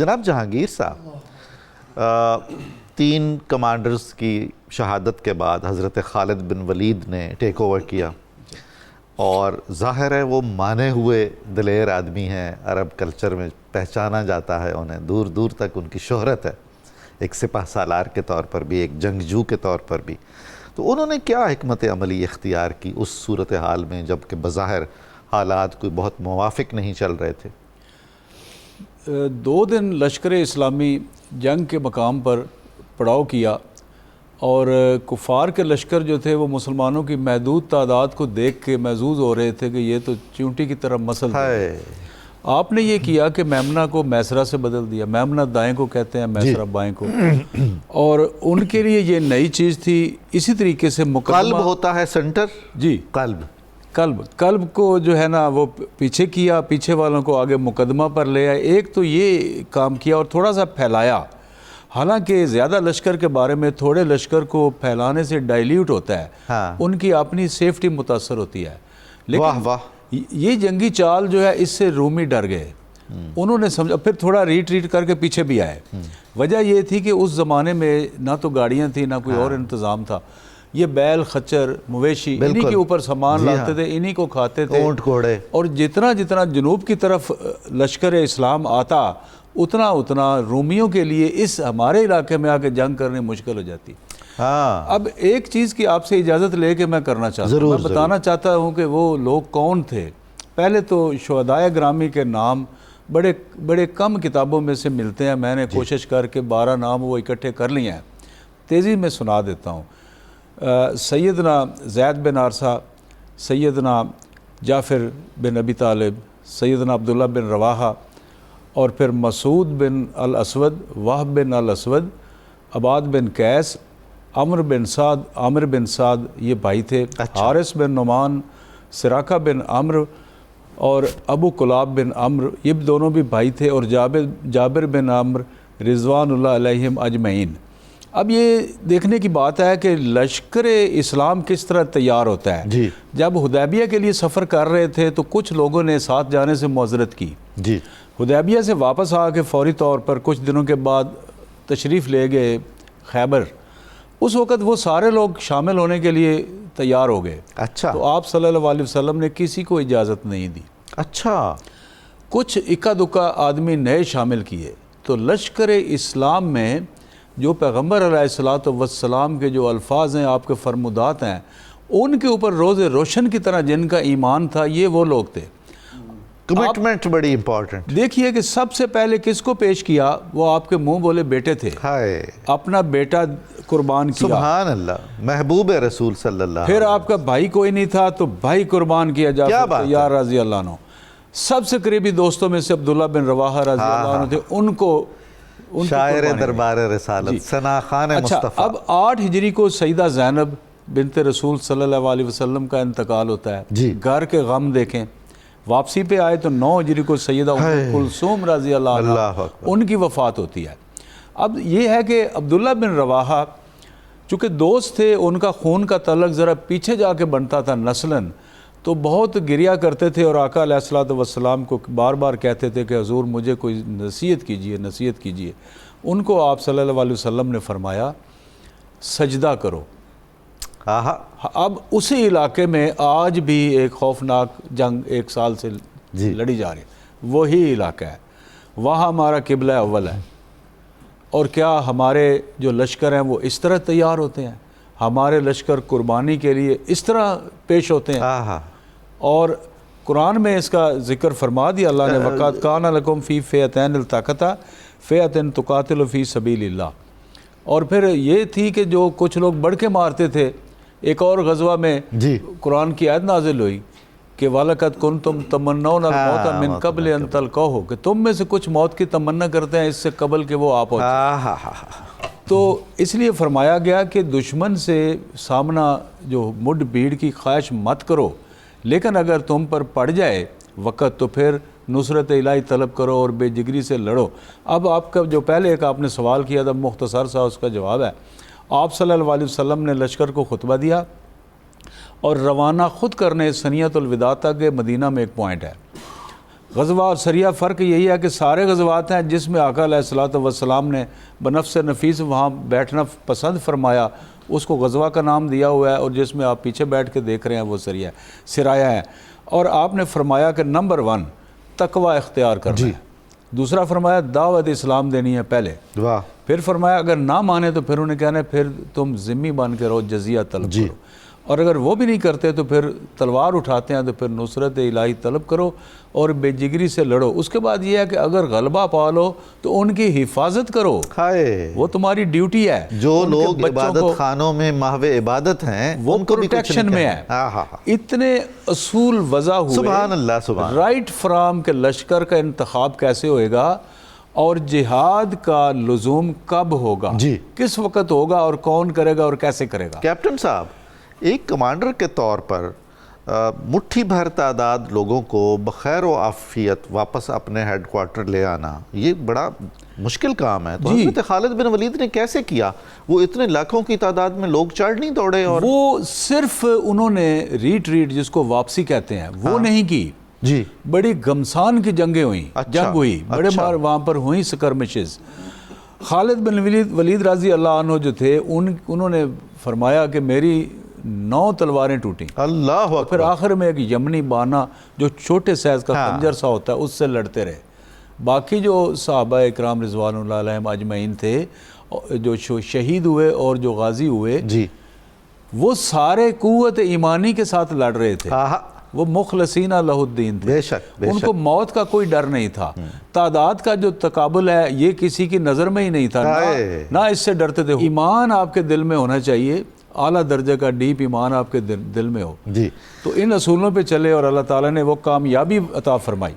جناب جہانگیر صاحب، 3 کمانڈرز کی شہادت کے بعد حضرت خالد بن ولید نے ٹیک اوور کیا، اور ظاہر ہے وہ مانے ہوئے دلیر آدمی ہیں، عرب کلچر میں پہچانا جاتا ہے انہیں، دور دور تک ان کی شہرت ہے، ایک سپہ سالار کے طور پر بھی، ایک جنگجو کے طور پر بھی. تو انہوں نے کیا حکمت عملی اختیار کی اس صورتحال میں جب کہ بظاہر حالات کوئی بہت موافق نہیں چل رہے تھے؟ 2 دن لشکر اسلامی جنگ کے مقام پر پڑاؤ کیا، اور کفار کے لشکر جو تھے وہ مسلمانوں کی محدود تعداد کو دیکھ کے محظوظ ہو رہے تھے کہ یہ تو چونٹی کی طرح مسل تھے. آپ نے یہ کیا کہ میمنہ کو میسرہ سے بدل دیا. میمنہ دائیں کو کہتے ہیں، میسرہ بائیں کو، اور ان کے لیے یہ نئی چیز تھی. اسی طریقے سے قلب ہوتا ہے سنٹر، جی قلب کو جو ہے نا وہ پیچھے کیا، پیچھے والوں کو آگے مقدمہ پر لے آئے. ایک تو یہ کام کیا اور تھوڑا سا پھیلایا. حالانکہ زیادہ لشکر کے بارے میں تھوڑے لشکر کو پھیلانے سے ڈائلیوٹ ہوتا ہے، ان کی اپنی سیفٹی متاثر ہوتی ہے. لیکن یہ جنگی چال جو ہے اس سے رومی ڈر گئے. انہوں نے سمجھا، پھر تھوڑا ریٹریٹ کر کے پیچھے بھی آئے. وجہ یہ تھی کہ اس زمانے میں نہ تو گاڑیاں تھیں نہ کوئی اور انتظام تھا. یہ بیل، خچر، مویشی انہی کے اوپر سامان لاتے تھے، انہی کو کھاتے تھے. اونٹ گھوڑے. اور جتنا جنوب کی طرف لشکر اسلام آتا اتنا رومیوں کے لیے اس ہمارے علاقے میں آ کے جنگ کرنے مشکل ہو جاتی. اب ایک چیز کی آپ سے اجازت لے کے میں کرنا چاہتا ہوں، میں بتانا چاہتا ہوں کہ وہ لوگ کون تھے. پہلے تو شہدائے گرامی کے نام بڑے کم کتابوں میں سے ملتے ہیں. میں نے کوشش کر کے 12 نام وہ اکٹھے کر لیے ہیں، تیزی میں سنا دیتا ہوں. سیدنا زید بن عارثہ، سیدنا جعفر بن ابی طالب، سیدنا عبداللہ بن رواحہ، اور پھر مسعود بن الاسود، وہب بن الاسود، عباد بن قیس، عامر بن سعد یہ بھائی تھے. حارث بن نعمان، سراقہ بن عمرو اور ابو کلاب بن عمرو یہ دونوں بھی بھائی تھے، اور جابر بن عمرو رضوان اللہ علیہم اجمعین. اب یہ دیکھنے کی بات ہے کہ لشکر اسلام کس طرح تیار ہوتا ہے. جب حدیبیہ کے لیے سفر کر رہے تھے تو کچھ لوگوں نے ساتھ جانے سے معذرت کی. حدیبیہ سے واپس آ کے فوری طور پر کچھ دنوں کے بعد تشریف لے گئے خیبر. اس وقت وہ سارے لوگ شامل ہونے کے لیے تیار ہو گئے. تو آپ صلی اللہ علیہ وسلم نے کسی کو اجازت نہیں دی. کچھ اکا دکا آدمی نئے شامل کیے. تو لشکر اسلام میں جو پیغمبر علیہ الصلوۃ والسلام کے جو الفاظ ہیں، آپ کے فرمودات ہیں، ان کے اوپر روز روشن کی طرح جن کا ایمان تھا، یہ وہ لوگ تھے. کمٹمنٹ بڑی امپورٹنٹ. دیکھیے کہ سب سے پہلے کس کو پیش کیا؟ وہ آپ کے منہ بولے بیٹے تھے. اپنا بیٹا قربان کیا. سبحان اللہ، محبوب رسول صلی اللہ. پھر آپ کا بھائی کوئی نہیں تھا تو بھائی قربان کیا جعفر طیار رضی اللہ عنہ. سب سے قریبی دوستوں میں سے عبداللہ بن رواحہ رضی اللہ عنہ تھے. ان کو شاعر دربار رسالت ثنا خان مصطفیٰ. اب 8 ہجری کو سیدہ زینب بنت رسول صلی اللہ علیہ وسلم کا انتقال ہوتا ہے. گھر کے غم دیکھیں. واپسی پہ آئے تو 9 ہجری کو سیدہ ام کلثوم رضی اللہ عنہ ان کی وفات ہوتی ہے. اب یہ ہے کہ عبداللہ بن رواحہ چونکہ دوست تھے، ان کا خون کا تعلق ذرا پیچھے جا کے بنتا تھا نسلاً، تو بہت گریا کرتے تھے اور آقا علیہ الصلوۃ والسلام کو بار بار کہتے تھے کہ حضور مجھے کوئی نصیحت کیجیے. ان کو آپ صلی اللہ علیہ وسلم نے فرمایا سجدہ کرو. اب اسی علاقے میں آج بھی ایک خوفناک جنگ 1 سال سے لڑی جا رہی ہے. وہی علاقہ ہے، وہاں ہمارا قبلہ اول ہے. اور کیا ہمارے جو لشکر ہیں وہ اس طرح تیار ہوتے ہیں؟ ہمارے لشکر قربانی کے لیے اس طرح پیش ہوتے ہیں. اور قرآن میں اس کا ذکر فرما دیا اللہ نے، وَقَدْ كَانَ لَكُمْ فِي فِئَتَيْنِ الْتَقَتَا فِئَةٌ تُقَاتِلُ فِي سَبِيلِ اللَّهِ. اور پھر یہ تھی کہ جو کچھ لوگ بڑھ کے مارتے تھے. ایک اور غزوہ میں قرآن کی آیت نازل ہوئی کہ وَلَقَدْ كُنْتُمْ تَمَنَّوْنَ الْمَوْتَ مِنْ قَبْلِ أَنْ تَلْقَوْهُ، کہ تم میں سے کچھ موت کی تمنا کرتے ہیں اس سے قبل کہ وہ آپ پہنچے. تو اس لیے فرمایا گیا کہ دشمن سے سامنا جو مڈ بھیڑ کی خواہش مت کرو، لیکن اگر تم پر پڑ جائے وقت تو پھر نصرت الہی طلب کرو اور بے جگری سے لڑو. اب آپ کا جو پہلے ایک آپ نے سوال کیا تھا مختصر سا، اس کا جواب ہے. آپ صلی اللہ علیہ وسلم نے لشکر کو خطبہ دیا اور روانہ خود کرنے سنیت الوداع تک. مدینہ میں ایک پوائنٹ ہے، غزوہ اور سریہ فرق یہی ہے کہ سارے غزوات ہیں جس میں آقا علیہ الصلوۃ والسلام نے بنفس نفیس وہاں بیٹھنا پسند فرمایا، اس کو غزوہ کا نام دیا ہوا ہے، اور جس میں آپ پیچھے بیٹھ کے دیکھ رہے ہیں وہ سرایا ہے۔ اور آپ نے فرمایا کہ نمبر 1 تقوی اختیار کرنا ہے، دوسرا فرمایا دعوت اسلام دینی ہے پہلے، پھر فرمایا اگر نہ مانے تو پھر انہیں کہنا ہے پھر تم ذمہ بن کے رہو، جزیہ طلب کرو، اور اگر وہ بھی نہیں کرتے تو پھر تلوار اٹھاتے ہیں تو پھر نصرت الہی طلب کرو اور بے جگری سے لڑو۔ اس کے بعد یہ ہے کہ اگر غلبہ پا لو تو ان کی حفاظت کرو، وہ تمہاری ڈیوٹی ہے۔ جو لوگ عبادت خانوں میں محو عبادت ہیں وہ پروٹیکشن میں ہے۔ اتنے اصول وضع ہوئے، سبحان اللہ، سبحان رائٹ فرام کے لشکر کا انتخاب کیسے ہوئے گا اور جہاد کا لزوم کب ہوگا، کس وقت ہوگا اور کون کرے گا اور کیسے کرے گا۔ کیپٹن صاحب، ایک کمانڈر کے طور پر مٹھی بھر تعداد لوگوں کو بخیر و عافیت واپس اپنے ہیڈ کوارٹر لے آنا یہ بڑا مشکل کام ہے، تو حضرت خالد بن ولید نے کیسے کیا؟ وہ اتنے لاکھوں کی تعداد میں لوگ چڑھ نہیں دوڑے؟ اور وہ صرف انہوں نے ریٹریٹ جس کو واپسی کہتے ہیں وہ نہیں کی، بڑی گمسان کی جنگیں ہوئیں، جنگ ہوئی، بڑے بار وہاں پر ہوئیں سکرمشز۔ خالد بن ولید رضی اللہ عنہ جو تھے انہوں نے فرمایا کہ میری 9 تلواریں ٹوٹیں، اللہ اکبر، پھر آخر میں ایک یمنی بانا جو چھوٹے سائز کا خنجر سا ہوتا ہے اس سے لڑتے رہے۔ باقی جو صحابہ اکرام رضوان اللہ علیہم اجمعین تھے جو شہید ہوئے اور جو غازی ہوئے وہ سارے قوت ایمانی کے ساتھ لڑ رہے تھے، وہ مخلصین لہ الدین تھے، بے شک ان کو موت کا کوئی ڈر نہیں تھا۔ تعداد کا جو تقابل ہے یہ کسی کی نظر میں ہی نہیں تھا، نہ اس سے ڈرتے تھے۔ ایمان آپ کے دل میں ہونا چاہیے، اعلیٰ درجے کا ڈیپ ایمان آپ کے دل میں ہو، تو ان اصولوں پہ چلے اور اللہ تعالیٰ نے وہ کامیابی عطا فرمائی۔